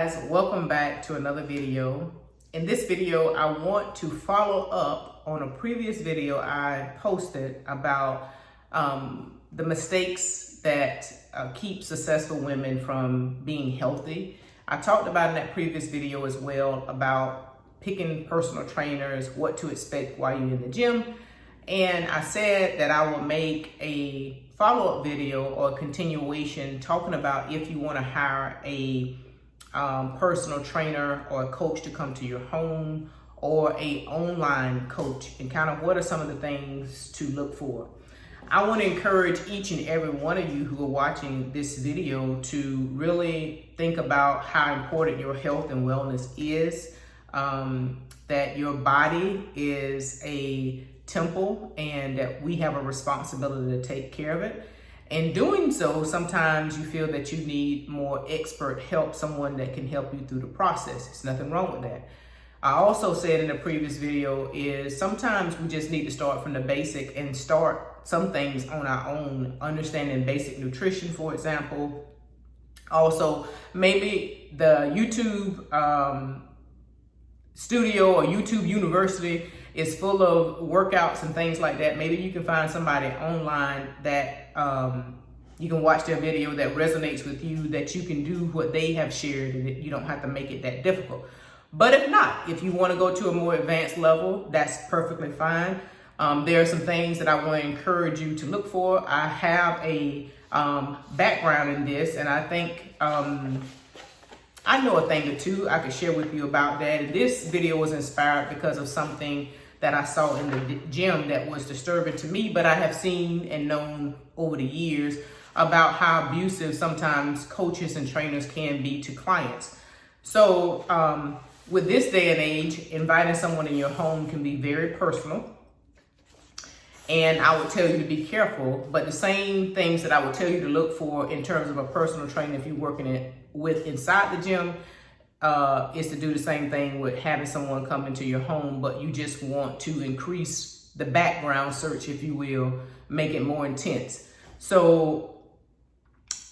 Guys, welcome back to another video. In this video, I want to follow up on a previous video I posted about the mistakes that keep successful women from being healthy. I talked about in that previous video as well about picking personal trainers, what to expect while you're in the gym. And I said that I will make a follow-up video or a continuation talking about if you want to hire a personal trainer or a coach to come to your home or a online coach, and kind of what are some of the things to look for. I want to encourage each and every one of you who are watching this video to really think about how important your health and wellness is, that your body is a temple and that we have a responsibility to take care of it. In doing so, sometimes you feel that you need more expert help, someone that can help you through the process. There's nothing wrong with that. I also said in the previous video is sometimes we just need to start from the basic and start some things on our own, understanding basic nutrition, for example. Also, maybe the YouTube studio or YouTube University is full of workouts and things like that. Maybe you can find somebody online that you can watch their video that resonates with you, that you can do what they have shared and that you don't have to make it that difficult. But if not, if you want to go to a more advanced level, that's perfectly fine. There are some things that I want to encourage you to look for. I have a background in this, and I think I know a thing or two I could share with you about that. And this video was inspired because of something that I saw in the gym that was disturbing to me, but I have seen and known over the years about how abusive sometimes coaches and trainers can be to clients. So with this day and age, inviting someone in your home can be very personal. And I would tell you to be careful, but the same things that I would tell you to look for in terms of a personal trainer if you're working it with inside the gym is to do the same thing with having someone come into your home, but you just want to increase the background search, if you will, make it more intense. So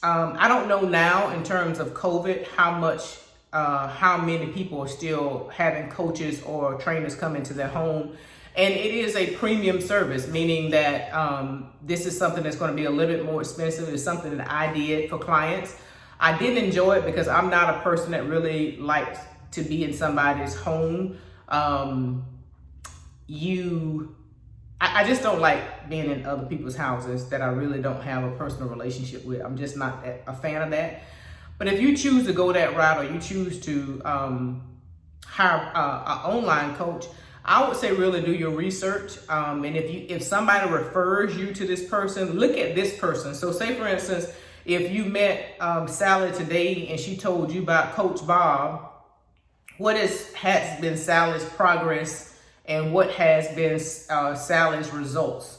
I don't know now in terms of COVID how many people are still having coaches or trainers come into their home. And it is a premium service, meaning that this is something that's going to be a little bit more expensive. It's something that I did for clients. I did enjoy it because I'm not a person that really likes to be in somebody's home. I just don't like being in other people's houses that I really don't have a personal relationship with. I'm just not a fan of that. But if you choose to go that route, or you choose to hire an online coach, I would say really do your research. And if somebody refers you to this person, look at this person. So say, for instance, if you met Sally today and she told you about Coach Bob, what has been Sally's progress and what has been Sally's results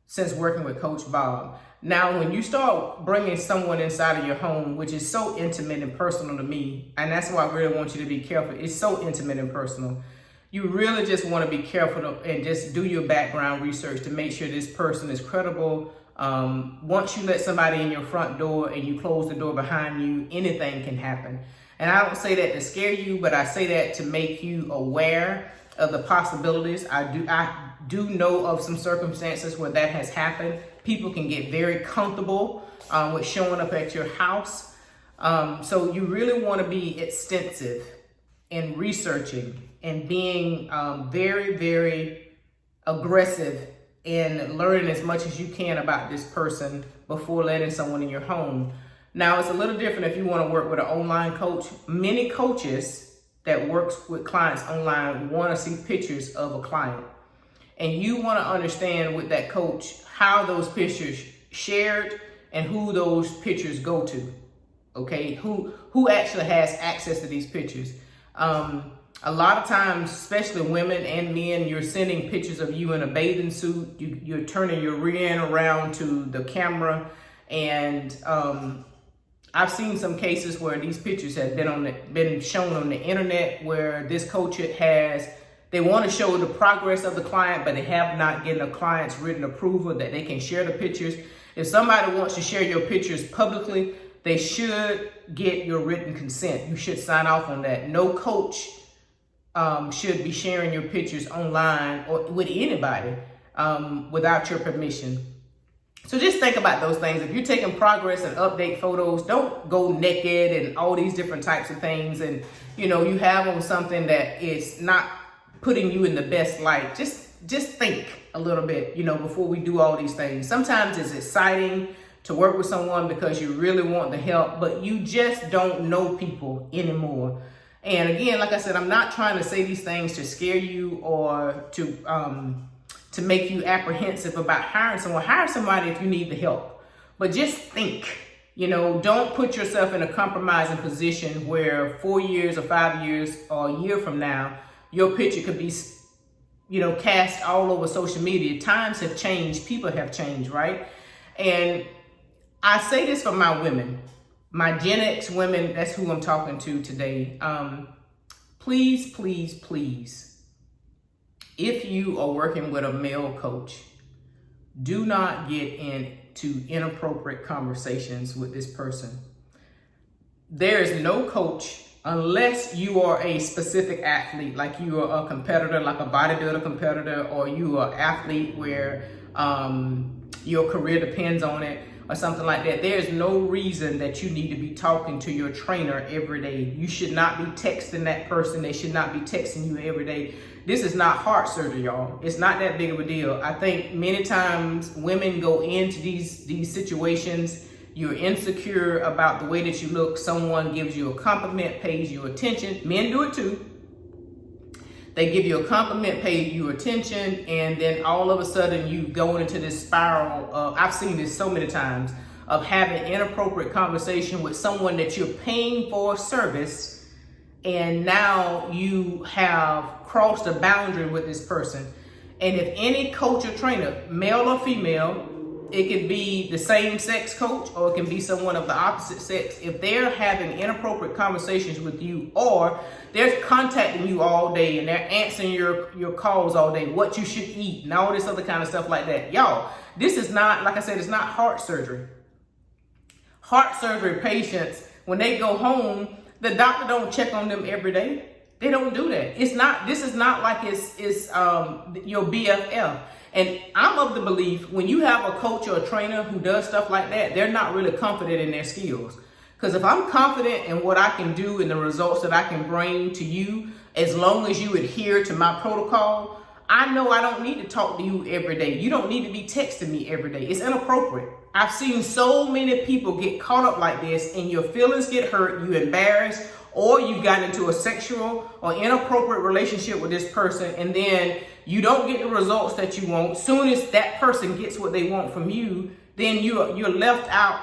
since working with Coach Bob? Now, when you start bringing someone inside of your home, which is so intimate and personal to me, and that's why I really want you to be careful. It's so intimate and personal. You really just want to be careful and just do your background research to make sure this person is credible. Once you let somebody in your front door and you close the door behind you, anything can happen. And I don't say that to scare you, but I say that to make you aware of the possibilities. I do know of some circumstances where that has happened. People can get very comfortable with showing up at your house. So you really want to be extensive in researching and being very, very aggressive in learning as much as you can about this person before letting someone in your home. Now, it's a little different if you want to work with an online coach. Many coaches that works with clients online want to see pictures of a client. And you want to understand with that coach how those pictures shared and who those pictures go to. Okay, who actually has access to these pictures. A lot of times, especially women and men, you're sending pictures of you in a bathing suit. You're turning your rear end around to the camera. And I've seen some cases where these pictures have been shown on the internet where this coach they want to show the progress of the client, but they have not given the client's written approval that they can share the pictures. If somebody wants to share your pictures publicly, they should get your written consent. You should sign off on that. No coach should be sharing your pictures online or with anybody without your permission. So just think about those things. If you're taking progress and update photos, don't go naked and all these different types of things. And, you know, you have on something that is not putting you in the best light. Just think a little bit, you know, before we do all these things. Sometimes it's exciting to work with someone because you really want the help, but you just don't know people anymore. And again, like I said, I'm not trying to say these things to scare you or to make you apprehensive about hiring someone. Hire somebody if you need the help. But just think, you know, don't put yourself in a compromising position where 4 years or 5 years or a year from now, your picture could be, you know, cast all over social media. Times have changed. People have changed, right? And I say this for my women, my Gen X women, that's who I'm talking to today. Please, please, please, if you are working with a male coach, do not get into inappropriate conversations with this person. There is no coach unless you are a specific athlete, like you are a competitor, like a bodybuilder competitor, or you are an athlete where your career depends on it or something like that. There's no reason that you need to be talking to your trainer every day. You should not be texting that person. They should not be texting you every day. This is not heart surgery, y'all. It's not that big of a deal. I think many times women go into these situations, you're insecure about the way that you look. Someone gives you a compliment, pays you attention. Men do it too. They give you a compliment, pay you attention, and then all of a sudden you go into this spiral of, I've seen this so many times, of having inappropriate conversation with someone that you're paying for service, and now you have crossed a boundary with this person. And if any coach or trainer, male or female, it can be the same sex coach or it can be someone of the opposite sex. If they're having inappropriate conversations with you, or they're contacting you all day and they're answering your calls all day, what you should eat and all this other kind of stuff like that. Y'all, this is not, like I said, it's not heart surgery. Heart surgery patients, when they go home, the doctor don't check on them every day. They don't do that. This is not like it's your BFF. And I'm of the belief when you have a coach or a trainer who does stuff like that, they're not really confident in their skills. Because if I'm confident in what I can do and the results that I can bring to you, as long as you adhere to my protocol, I know I don't need to talk to you every day. You don't need to be texting me every day. It's inappropriate. I've seen so many people get caught up like this and your feelings get hurt, you embarrassed, or you got into a sexual or inappropriate relationship with this person, and then you don't get the results that you want. Soon as that person gets what they want from you, then you're left out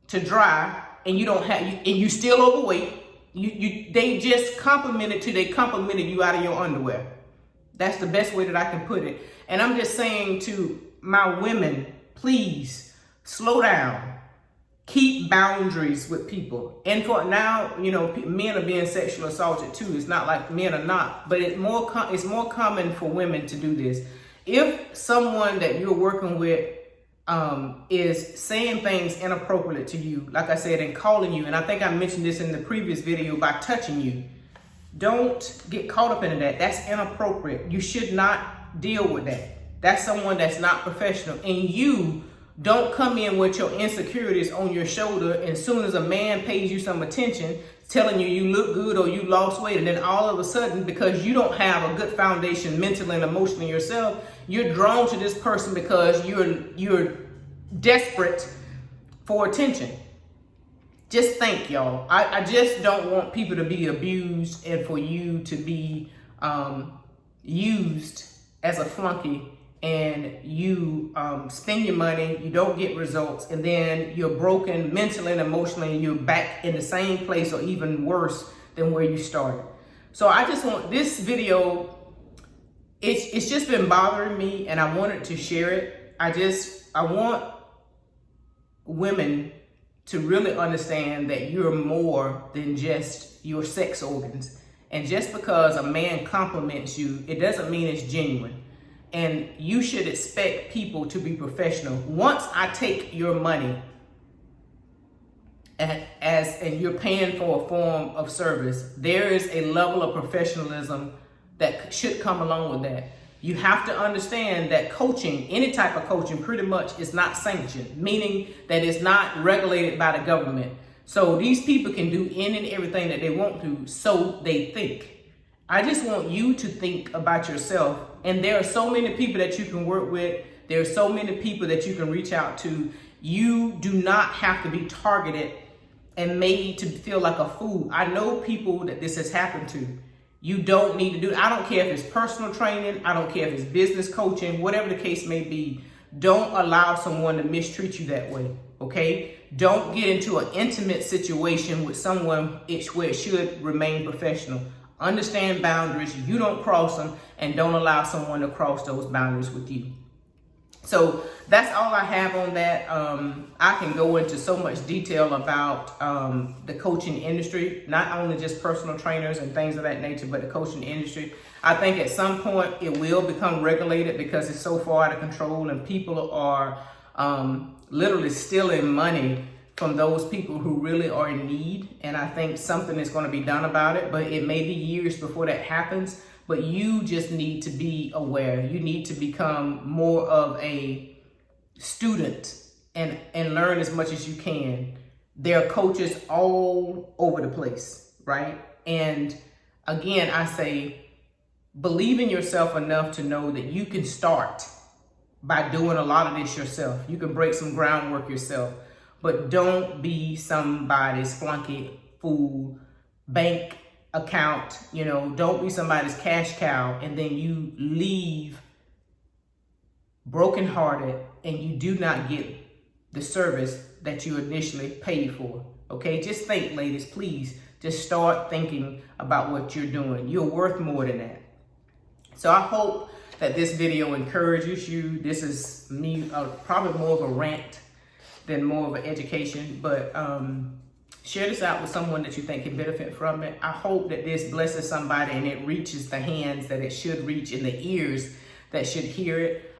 to dry, and you don't have, and you still overweight. They just complimented you out of your underwear. That's the best way that I can put it. And I'm just saying to my women, please slow down. Keep boundaries with people. And for now, you know, men are being sexually assaulted too. It's not like men are not, but it's more common for women to do this. If someone that you're working with is saying things inappropriate to you, like I said, and calling you, and I think I mentioned this in the previous video, by touching you, don't get caught up in that. That's inappropriate. You should not deal with that. That's someone that's not professional. And you don't come in with your insecurities on your shoulder, and as soon as a man pays you some attention, telling you look good or you lost weight, and then all of a sudden, because you don't have a good foundation mentally and emotionally yourself, you're drawn to this person because you're desperate for attention. Just think, y'all. I just don't want people to be abused and for you to be used as a flunky, and you spend your money, you don't get results, and then you're broken mentally and emotionally, and you're back in the same place or even worse than where you started. So I just want this video, it's just been bothering me, and I wanted to share it. I want women to really understand that you're more than just your sex organs. And just because a man compliments you, it doesn't mean it's genuine. And you should expect people to be professional. Once I take your money and you're paying for a form of service, there is a level of professionalism that should come along with that. You have to understand that coaching, any type of coaching, pretty much is not sanctioned, meaning that it's not regulated by the government. So these people can do any and everything that they want to, so they think. I just want you to think about yourself. And there are so many people that you can work with. There are so many people that you can reach out to. You do not have to be targeted and made to feel like a fool. I know people that this has happened to. You don't need to do it. I don't care if it's personal training. I don't care if it's business coaching, whatever the case may be. Don't allow someone to mistreat you that way, okay? Don't get into an intimate situation with someone where it should remain professional. Understand boundaries. You don't cross them, and don't allow someone to cross those boundaries with you. So that's all I have on that. I can go into so much detail about the coaching industry, not only just personal trainers and things of that nature, but the coaching industry. I think at some point it will become regulated because it's so far out of control, and people are literally stealing money from those people who really are in need. And I think something is going to be done about it, but it may be years before that happens. But you just need to be aware. You need to become more of a student and learn as much as you can. There are coaches all over the place, right? And again, I say, believe in yourself enough to know that you can start by doing a lot of this yourself. You can break some groundwork yourself, but don't be somebody's flunky, fool, bank account. Don't be somebody's cash cow and then you leave brokenhearted and you do not get the service that you initially paid for. Okay, just think, ladies, please just start thinking about what you're doing. You're worth more than that. So I hope that this video encourages you. This is me, probably more of a rant than more of an education, but share this out with someone that you think can benefit from it. I hope that this blesses somebody and it reaches the hands that it should reach and the ears that should hear it.